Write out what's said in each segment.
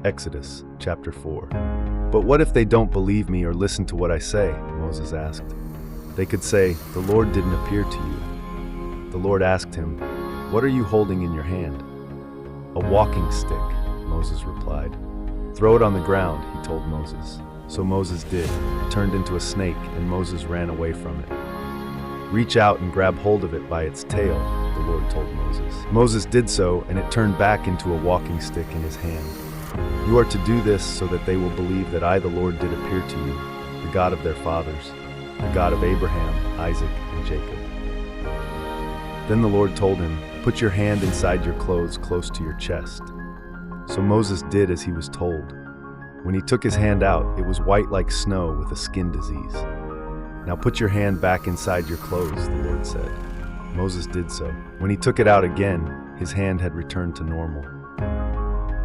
Exodus chapter 4. But what if they don't believe me or listen to what I say? Moses asked. They could say, the Lord didn't appear to you. The Lord asked him, what are you holding in your hand? A walking stick, Moses replied. Throw it on the ground, he told Moses. So Moses did. It turned into a snake, and Moses ran away from it. Reach out and grab hold of it by its tail, the Lord told Moses. Moses did so, and it turned back into a walking stick in his hand. You are to do this so that they will believe that I, the Lord, did appear to you, the God of their fathers, the God of Abraham, Isaac, and Jacob. Then the Lord told him, put your hand inside your clothes close to your chest. So Moses did as he was told. When he took his hand out, it was white like snow with a skin disease. Now put your hand back inside your clothes, the Lord said. Moses did so. When he took it out again, his hand had returned to normal.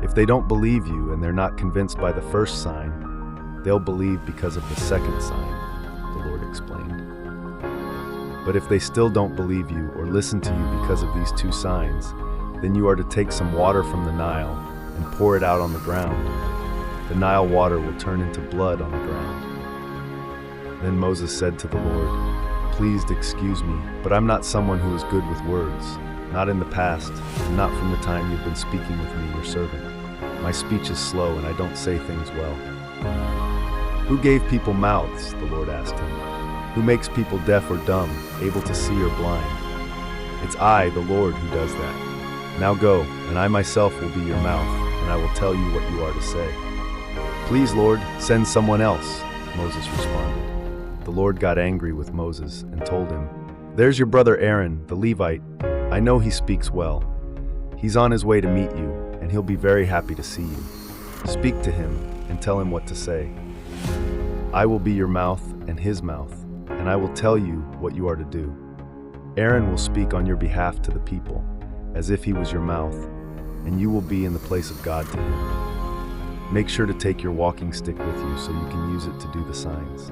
If they don't believe you and they're not convinced by the first sign, they'll believe because of the second sign, the Lord explained. But if they still don't believe you or listen to you because of these two signs, then you are to take some water from the Nile and pour it out on the ground. The Nile water will turn into blood on the ground. Then Moses said to the Lord, please excuse me, but I'm not someone who is good with words, not in the past, and not from the time you've been speaking with me, your servant. My speech is slow and I don't say things well. Who gave people mouths? The Lord asked him. Who makes people deaf or dumb, able to see or blind? It's I, the Lord, who does that. Now go, and I myself will be your mouth, and I will tell you what you are to say. Please, Lord, send someone else, Moses responded. The Lord got angry with Moses and told him, there's your brother Aaron, the Levite. I know he speaks well. He's on his way to meet you, and he'll be very happy to see you. Speak to him and tell him what to say. I will be your mouth and his mouth, and I will tell you what you are to do. Aaron will speak on your behalf to the people, as if he was your mouth, and you will be in the place of God to him. Make sure to take your walking stick with you so you can use it to do the signs.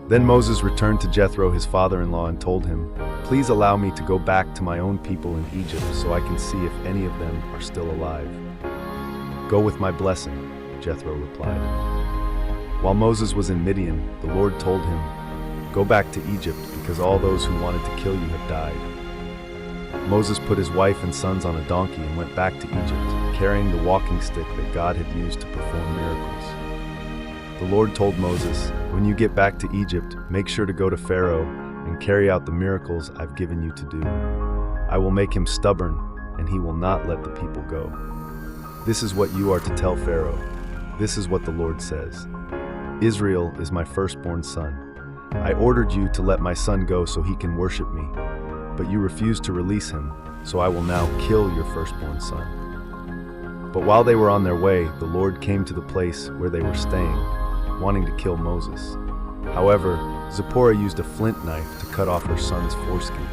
Then Moses returned to Jethro, his father-in-law, and told him, please allow me to go back to my own people in Egypt so I can see if any of them are still alive. Go with my blessing, Jethro replied. While Moses was in Midian, the Lord told him, go back to Egypt because all those who wanted to kill you have died. Moses put his wife and sons on a donkey and went back to Egypt, carrying the walking stick that God had used to perform miracles. The Lord told Moses, when you get back to Egypt, make sure to go to Pharaoh and carry out the miracles I've given you to do. I will make him stubborn, and he will not let the people go. This is what you are to tell Pharaoh. This is what the Lord says. Israel is my firstborn son. I ordered you to let my son go so he can worship me, but you refused to release him, so I will now kill your firstborn son. But while they were on their way, the Lord came to the place where they were staying, wanting to kill Moses. However, Zipporah used a flint knife to cut off her son's foreskin.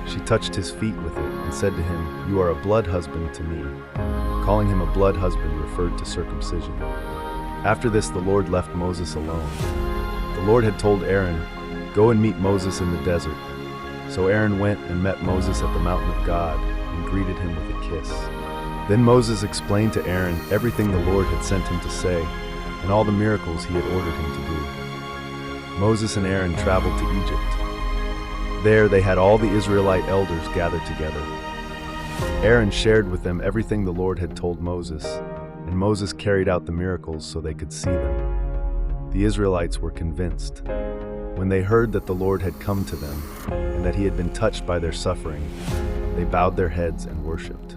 She touched his feet with it and said to him, you are a blood husband to me. Calling him a blood husband referred to circumcision. After this, the Lord left Moses alone. The Lord had told Aaron, go and meet Moses in the desert. So Aaron went and met Moses at the mountain of God and greeted him with a kiss. Then Moses explained to Aaron everything the Lord had sent him to say and all the miracles he had ordered him to do. Moses and Aaron traveled to Egypt. There they had all the Israelite elders gathered together. Aaron shared with them everything the Lord had told Moses, and Moses carried out the miracles so they could see them. The Israelites were convinced. When they heard that the Lord had come to them and that he had been touched by their suffering, they bowed their heads and worshipped.